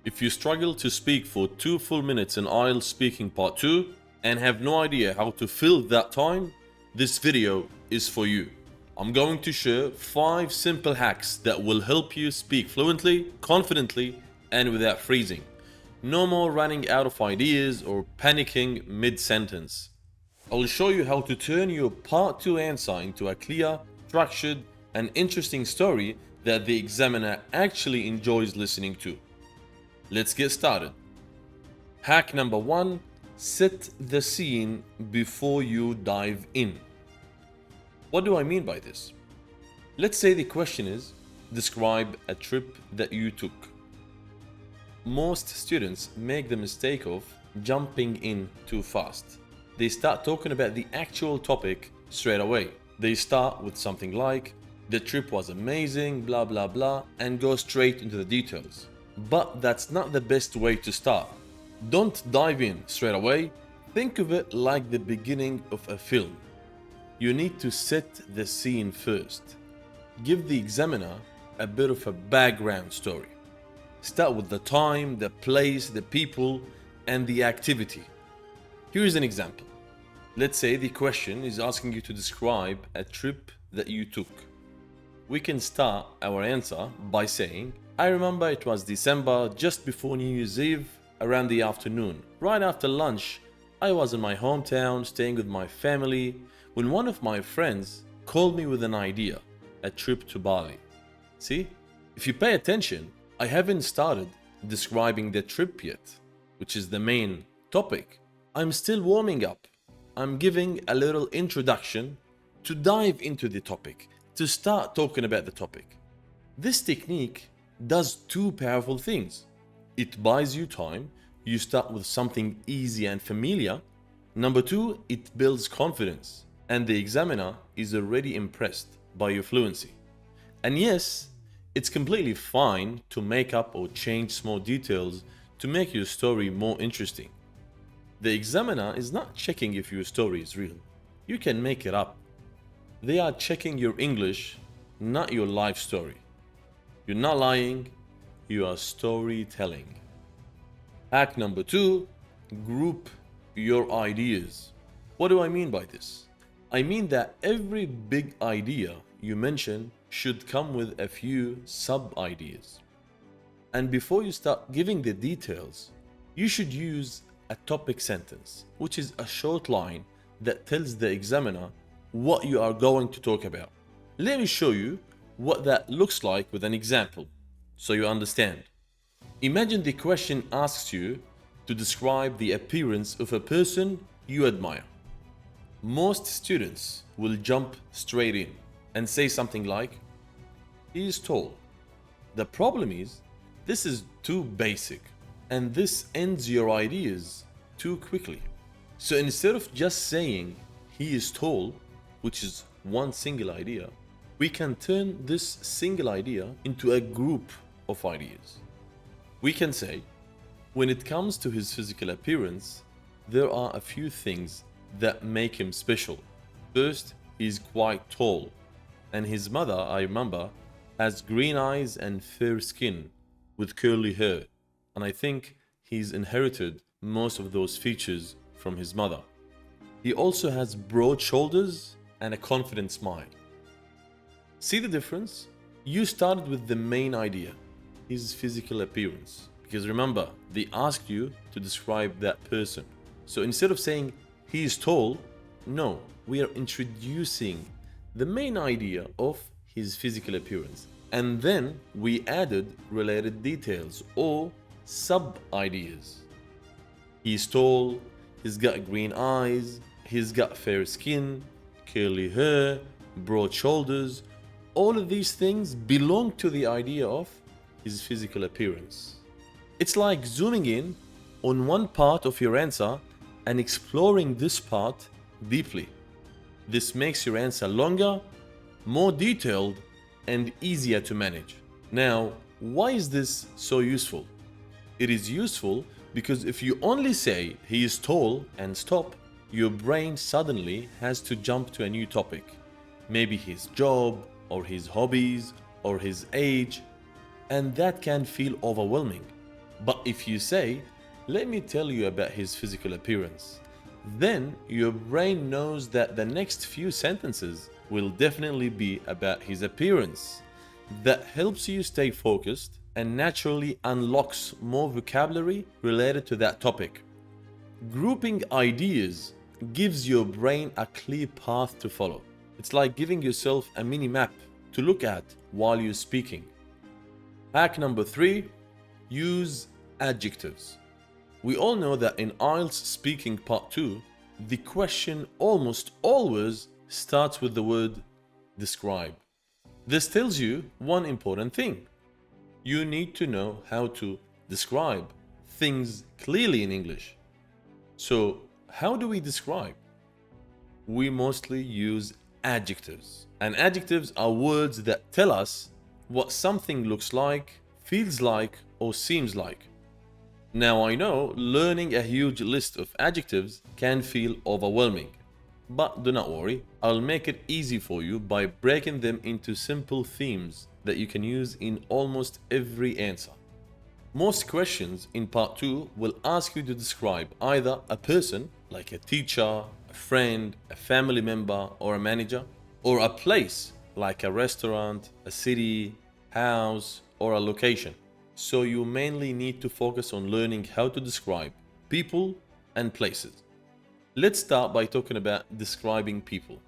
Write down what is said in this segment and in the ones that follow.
If you struggle to speak for 2 full minutes in IELTS Speaking Part 2 and have no idea how to fill that time, this video is for you. I'm going to share 5 simple hacks that will help you speak fluently, confidently, and without freezing. No more running out of ideas or panicking mid-sentence. I'll show you how to turn your Part 2 answer into a clear, structured, and interesting story that the examiner actually enjoys listening to. Let's get started. Hack number 1: set the scene before you dive in. What do I mean by this? Let's say the question is, describe a trip that you took. Most students make the mistake of jumping in too fast. They start talking about the actual topic straight away. They start with something like, the trip was amazing, blah blah blah, and go straight into the details. But that's not the best way to start. Don't dive in straight away. Think of it like the beginning of a film. You need to set the scene first. Give the examiner a bit of a background story. Start with the time, the place, the people, and the activity. Here's an example. Let's say the question is asking you to describe a trip that you took. We can start our answer by saying, I remember it was December, just before New Year's Eve, around the afternoon. Right after lunch, I was in my hometown staying with my family when one of my friends called me with an idea, a trip to Bali. See, if you pay attention, I haven't started describing the trip yet, which is the main topic. I'm still warming up. I'm giving a little introduction to dive into the topic, to start talking about the topic. This technique does 2 powerful things. It buys you time. You start with something easy and familiar. Number 2, it builds confidence, and the examiner is already impressed by your fluency. And yes, it's completely fine to make up or change small details to make your story more interesting. The examiner is not checking if your story is real. You can make it up. They are checking your English, not your life story. You're not lying, you are storytelling. Hack number 2, group your ideas. What do I mean by this? I mean that every big idea you mention should come with a few sub-ideas. And before you start giving the details, you should use a topic sentence, which is a short line that tells the examiner what you are going to talk about. Let me show you what that looks like with an example, so you understand. Imagine the question asks you to describe the appearance of a person you admire. Most students will jump straight in and say something like, he is tall. The problem is, this is too basic, and this ends your ideas too quickly. So instead of just saying he is tall, which is one single idea, we can turn this single idea into a group of ideas. We can say, when it comes to his physical appearance, there are a few things that make him special. First, he's quite tall, and his mother, I remember, has green eyes and fair skin with curly hair, and I think he's inherited most of those features from his mother. He also has broad shoulders and a confident smile. See the difference? You started with the main idea, his physical appearance, because remember, they asked you to describe that person. So instead of saying he is tall, no, we are introducing the main idea of his physical appearance, and then we added related details or sub-ideas. He's tall, he's got green eyes, he's got fair skin, curly hair, broad shoulders. All of these things belong to the idea of his physical appearance. It's like zooming in on one part of your answer and exploring this part deeply. This makes your answer longer, more detailed, and easier to manage. Now, why is this so useful? It is useful because if you only say he is tall and stop, your brain suddenly has to jump to a new topic. Maybe his job, or his hobbies, or his age, and that can feel overwhelming. But if you say, let me tell you about his physical appearance, then your brain knows that the next few sentences will definitely be about his appearance. That helps you stay focused and naturally unlocks more vocabulary related to that topic. Grouping ideas gives your brain a clear path to follow. It's like giving yourself a mini map to look at while you're speaking. Hack number 3, use adjectives. We all know that in IELTS Speaking Part 2, the question almost always starts with the word describe. This tells you one important thing. You need to know how to describe things clearly in English. So, how do we describe? We mostly use adjectives. And adjectives are words that tell us what something looks like, feels like, or seems like. Now I know learning a huge list of adjectives can feel overwhelming. But do not worry, I'll make it easy for you by breaking them into simple themes that you can use in almost every answer. Most questions in part 2 will ask you to describe either a person, like a teacher, a friend, a family member, or a manager, or a place, like a restaurant, a city, house, or a location. So you mainly need to focus on learning how to describe people and places. Let's start by talking about describing people.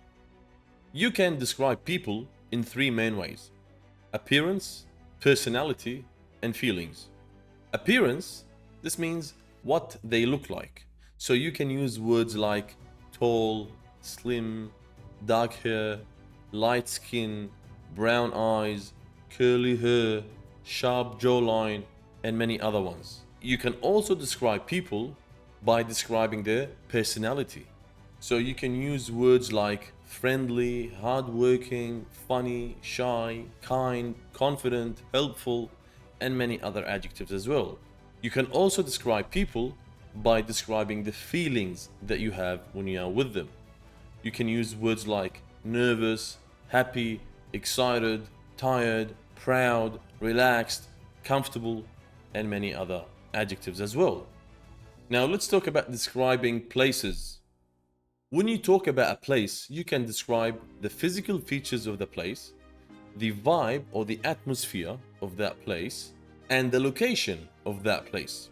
You can describe people in 3 main ways: appearance, personality, and feelings. Appearance, this means what they look like. So you can use words like tall, slim, dark hair, light skin, brown eyes, curly hair, sharp jawline, and many other ones. You can also describe people by describing their personality. So you can use words like friendly, hardworking, funny, shy, kind, confident, helpful, and many other adjectives as well. You can also describe people by describing the feelings that you have when you are with them. You can use words like nervous, happy, excited, tired, proud, relaxed, comfortable, and many other adjectives as well. Now let's talk about describing places. When you talk about a place, you can describe the physical features of the place, the vibe or the atmosphere of that place, and the location of that place.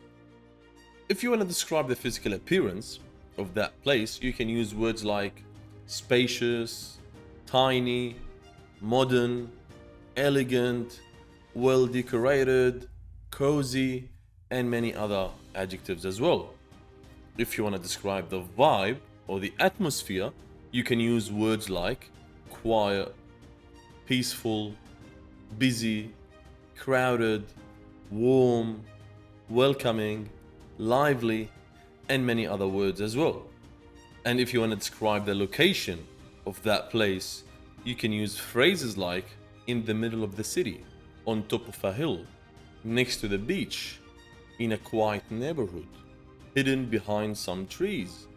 If you want to describe the physical appearance of that place, you can use words like spacious, tiny, modern, elegant, well decorated, cozy, and many other adjectives as well. If you want to describe the vibe or the atmosphere, you can use words like quiet, peaceful, busy, crowded, warm, welcoming, lively, and many other words as well. And if you want to describe the location of that place, you can use phrases like in the middle of the city, on top of a hill, next to the beach, in a quiet neighborhood, hidden behind some trees.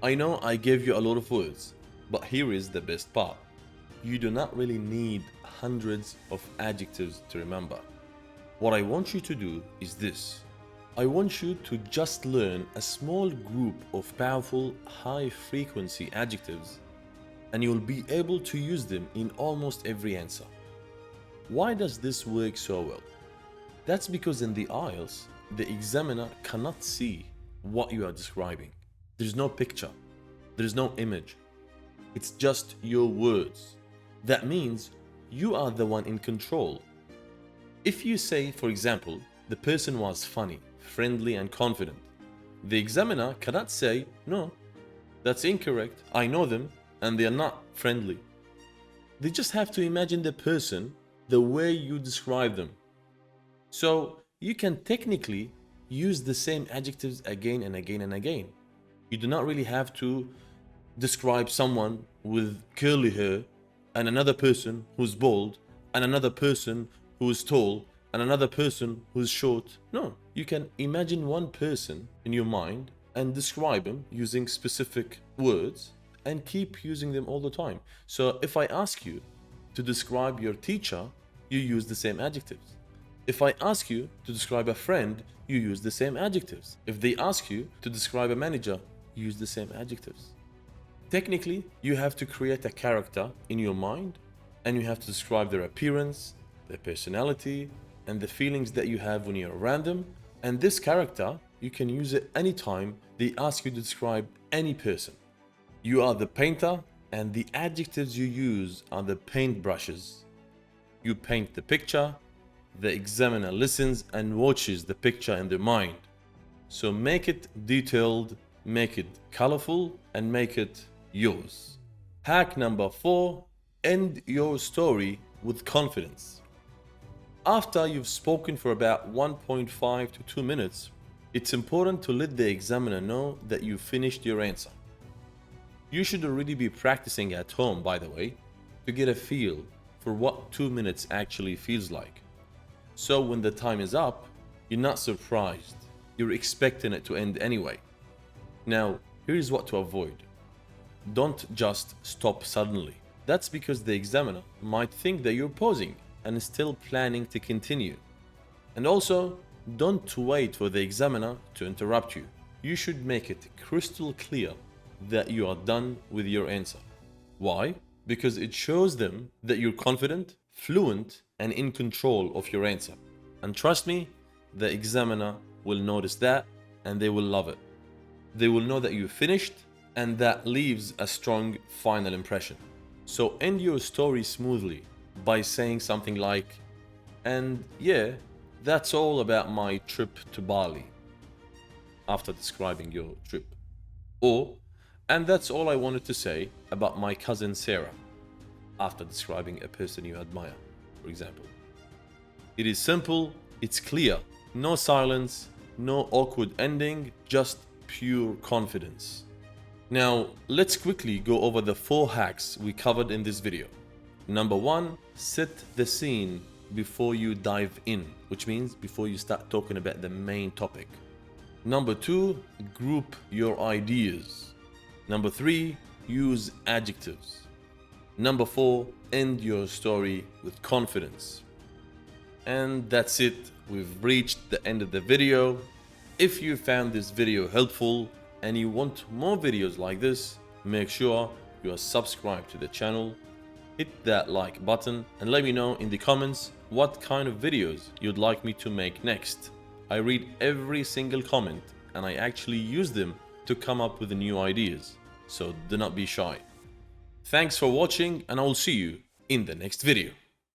I know I gave you a lot of words, but here is the best part. You do not really need hundreds of adjectives to remember. What I want you to do is this. I want you to just learn a small group of powerful, high-frequency adjectives, and you'll be able to use them in almost every answer. Why does this work so well? That's because in the IELTS, the examiner cannot see what you are describing. There's no picture. There's no image. It's just your words. That means you are the one in control. If you say, for example, the person was funny, friendly, and confident, the examiner cannot say, no, that's incorrect. I know them and they are not friendly. They just have to imagine the person the way you describe them. So you can technically use the same adjectives again and again and again. You do not really have to describe someone with curly hair and another person who's bald and another person who is tall and another person who's short. No, you can imagine one person in your mind and describe him using specific words and keep using them all the time. So if I ask you to describe your teacher, you use the same adjectives. If I ask you to describe a friend, you use the same adjectives. If they ask you to describe a manager, you use the same adjectives. Technically, you have to create a character in your mind and you have to describe their appearance, their personality, and the feelings that you have when you're around them. And this character, you can use it anytime they ask you to describe any person. You are the painter, and the adjectives you use are the paint brushes. You paint the picture, the examiner listens and watches the picture in their mind. So make it detailed, make it colorful, and make it yours. Hack number 4, end your story with confidence. After you've spoken for about 1.5 to 2 minutes, it's important to let the examiner know that you finished your answer. You should already be practicing at home, by the way, to get a feel for what 2 minutes actually feels like. So when the time is up, you're not surprised. You're expecting it to end anyway. Now, here's what to avoid. Don't just stop suddenly. That's because the examiner might think that you're pausing and is still planning to continue. And also, don't wait for the examiner to interrupt you. You should make it crystal clear that you are done with your answer. Why? Because it shows them that you're confident, fluent, and in control of your answer. And trust me, the examiner will notice that and they will love it. They will know that you finished, and that leaves a strong final impression. So end your story smoothly by saying something like, and yeah, that's all about my trip to Bali, after describing your trip. Or, and that's all I wanted to say about my cousin Sarah, after describing a person you admire, for example. It is simple, it's clear, no silence, no awkward ending, just pure confidence. Now, let's quickly go over the 4 hacks we covered in this video. Number 1, set the scene before you dive in, which means before you start talking about the main topic. Number 2, group your ideas. Number 3, use adjectives. Number 4, end your story with confidence. And that's it. We've reached the end of the video. If you found this video helpful and you want more videos like this, make sure you are subscribed to the channel, hit that like button, and let me know in the comments what kind of videos you'd like me to make next. I read every single comment and I actually use them to come up with new ideas, so do not be shy. Thanks for watching and I will see you in the next video.